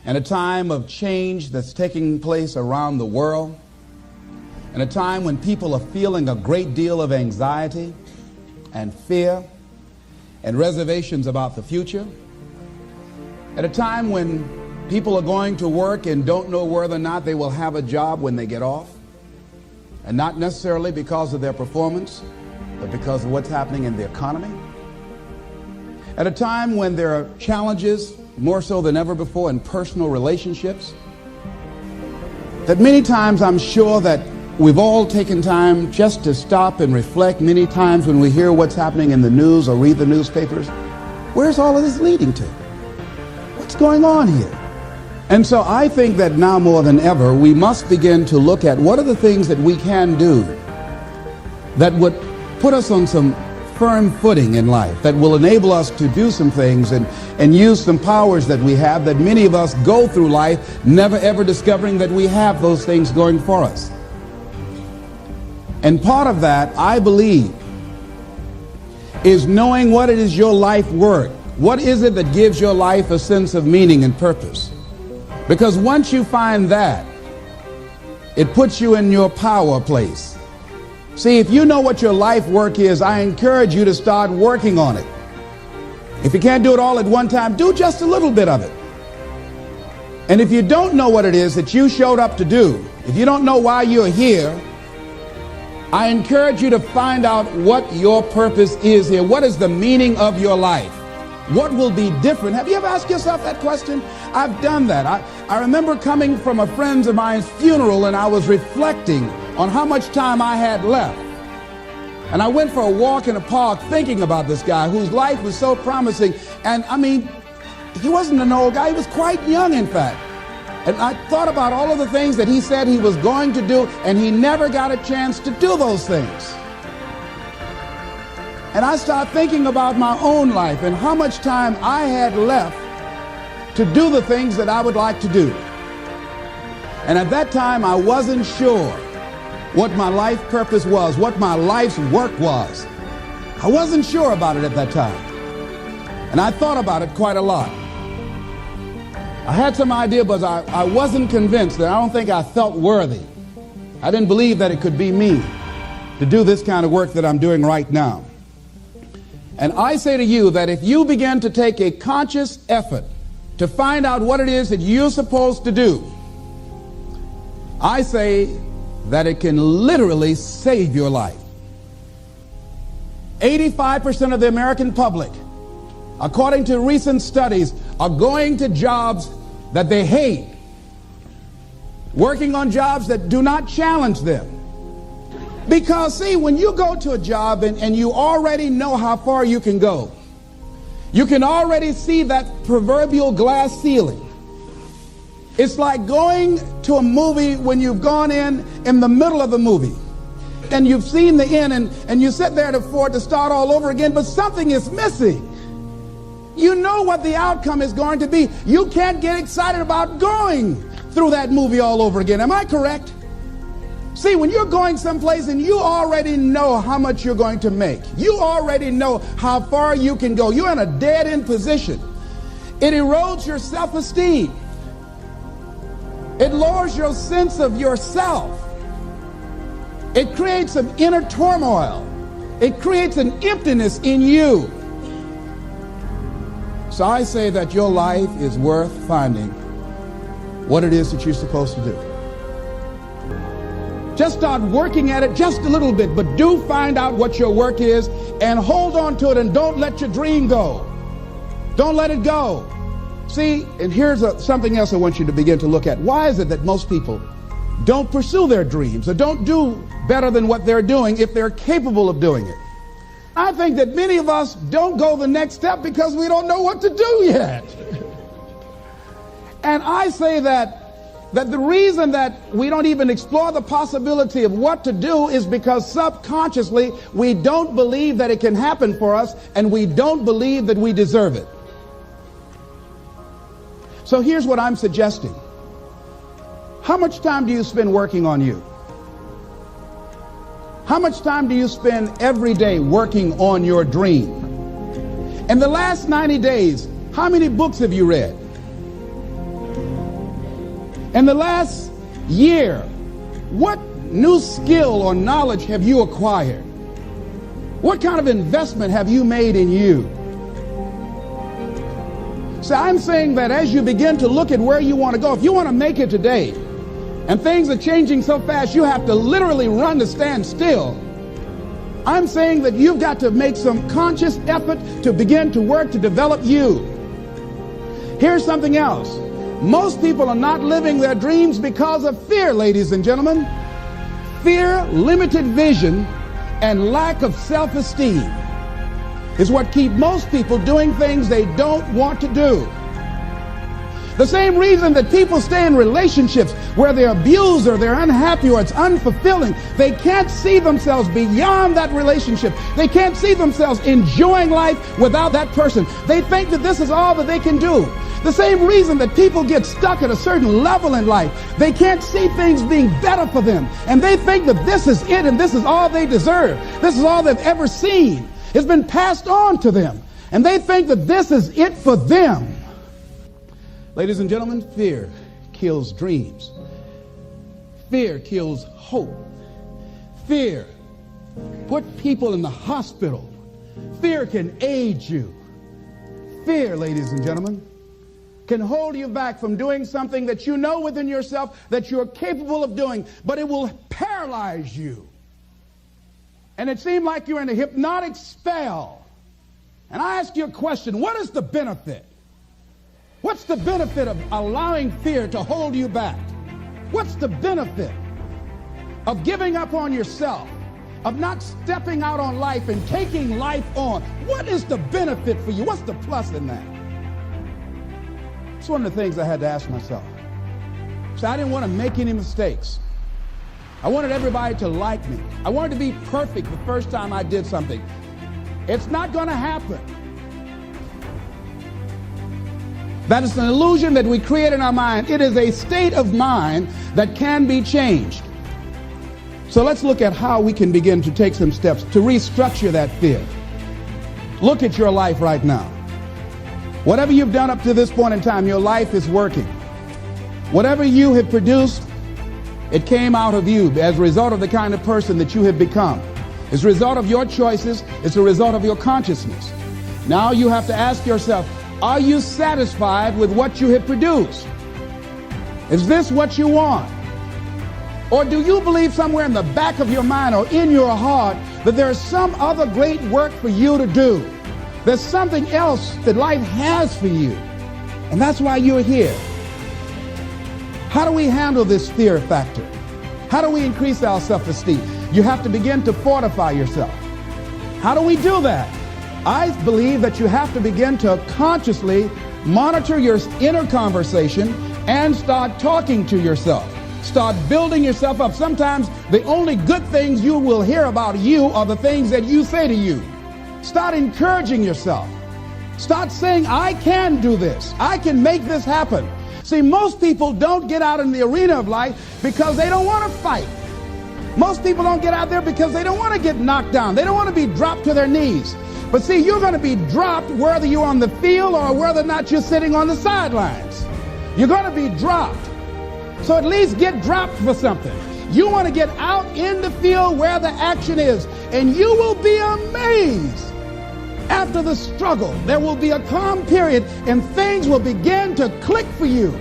and a time of change that's taking place around the world, and a time when people are feeling a great deal of anxiety and fear and reservations about the future, at a time when people are going to work and don't know whether or not they will have a job when they get off, and not necessarily because of their performance, but because of what's happening in the economy. At a time when there are challenges, more so than ever before, in personal relationships, that many times I'm sure that we've all taken time just to stop and reflect many times when we hear what's happening in the news or read the newspapers. Where's all of this leading to? What's going on here? And so I think that now more than ever, we must begin to look at what are the things that we can do that would put us on some firm footing in life, that will enable us to do some things and use some powers that we have, that many of us go through life never ever discovering that we have those things going for us. And part of that, I believe, is knowing what it is your life worth. What is it that gives your life a sense of meaning and purpose? Because once you find that, it puts you in your power place. See, if you know what your life work is, I encourage you to start working on it. If you can't do it all at one time, do just a little bit of it. And if you don't know what it is that you showed up to do, if you don't know why you're here, I encourage you to find out what your purpose is here. What is the meaning of your life? What will be different? Have you ever asked yourself that question? I've done that. I remember coming from a friend of mine's funeral, and I was reflecting on how much time I had left. And I went for a walk in a park thinking about this guy whose life was so promising. And I mean, he wasn't an old guy. He was quite young, in fact. And I thought about all of the things that he said he was going to do, and he never got a chance to do those things. And I started thinking about my own life and how much time I had left to do the things that I would like to do. And at that time, I wasn't sure what my life purpose was, what my life's work was. I wasn't sure about it at that time. And I thought about it quite a lot. I had some idea, but I wasn't convinced. That I don't think I felt worthy. I didn't believe that it could be me to do this kind of work that I'm doing right now. And I say to you that if you begin to take a conscious effort to find out what it is that you're supposed to do, I say that it can literally save your life. 85% of the American public, according to recent studies, are going to jobs that they hate, working on jobs that do not challenge them. Because, see, when you go to a job and you already know how far you can go, you can already see that proverbial glass ceiling. It's like going to a movie when you've gone in the middle of the movie and you've seen the end and you sit there to start all over again, but something is missing. You know what the outcome is going to be. You can't get excited about going through that movie all over again. Am I correct? See, when you're going someplace and you already know how much you're going to make, you already know how far you can go, you're in a dead-end position. It erodes your self-esteem. It lowers your sense of yourself. It creates an inner turmoil. It creates an emptiness in you. So I say that your life is worth finding what it is that you're supposed to do. Just start working at it just a little bit, but do find out what your work is and hold on to it, and don't let your dream go. Don't let it go. See, and here's something else I want you to begin to look at. Why is it that most people don't pursue their dreams or don't do better than what they're doing if they're capable of doing it? I think that many of us don't go the next step because we don't know what to do yet. And I say that the reason that we don't even explore the possibility of what to do is because subconsciously we don't believe that it can happen for us, and we don't believe that we deserve it. So here's what I'm suggesting. How much time do you spend working on you? How much time do you spend every day working on your dream? In the last 90 days, how many books have you read? In the last year, what new skill or knowledge have you acquired? What kind of investment have you made in you? So I'm saying that as you begin to look at where you want to go, if you want to make it today, and things are changing so fast you have to literally run to stand still, I'm saying that you've got to make some conscious effort to begin to work to develop you. Here's something else. Most people are not living their dreams because of fear, ladies and gentlemen. Fear, limited vision, and lack of self-esteem is what keep most people doing things they don't want to do. The same reason that people stay in relationships where they're abused or they're unhappy or it's unfulfilling, they can't see themselves beyond that relationship. They can't see themselves enjoying life without that person. They think that this is all that they can do. The same reason that people get stuck at a certain level in life, they can't see things being better for them. And they think that this is it and this is all they deserve. This is all they've ever seen. It's been passed on to them. And they think that this is it for them. Ladies and gentlemen, fear kills dreams. Fear kills hope. Fear puts people in the hospital. Fear can age you. Fear, ladies and gentlemen, can hold you back from doing something that you know within yourself that you're capable of doing, but it will paralyze you. And it seems like you're in a hypnotic spell. And I ask you a question, what is the benefit? What's the benefit of allowing fear to hold you back? What's the benefit of giving up on yourself, of not stepping out on life and taking life on? What is the benefit for you? What's the plus in that? It's one of the things I had to ask myself. So I didn't want to make any mistakes. I wanted everybody to like me. I wanted to be perfect the first time I did something. It's not going to happen. That is an illusion that we create in our mind. It is a state of mind that can be changed. So let's look at how we can begin to take some steps to restructure that fear. Look at your life right now. Whatever you've done up to this point in time, your life is working. Whatever you have produced, it came out of you as a result of the kind of person that you have become. It's a result of your choices. It's a result of your consciousness. Now you have to ask yourself, are you satisfied with what you have produced? Is this what you want? Or do you believe somewhere in the back of your mind or in your heart that there's some other great work for you to do? There's something else that life has for you. And that's why you're here. How do we handle this fear factor? How do we increase our self-esteem? You have to begin to fortify yourself. How do we do that? I believe that you have to begin to consciously monitor your inner conversation and start talking to yourself. Start building yourself up. Sometimes the only good things you will hear about you are the things that you say to you. Start encouraging yourself. Start saying, I can do this. I can make this happen. See, most people don't get out in the arena of life because they don't want to fight. Most people don't get out there because they don't want to get knocked down. They don't want to be dropped to their knees. But see, you're going to be dropped whether you're on the field or whether or not you're sitting on the sidelines. You're going to be dropped. So at least get dropped for something. You want to get out in the field where the action is, and you will be amazed. After the struggle, there will be a calm period, and things will begin to click for you.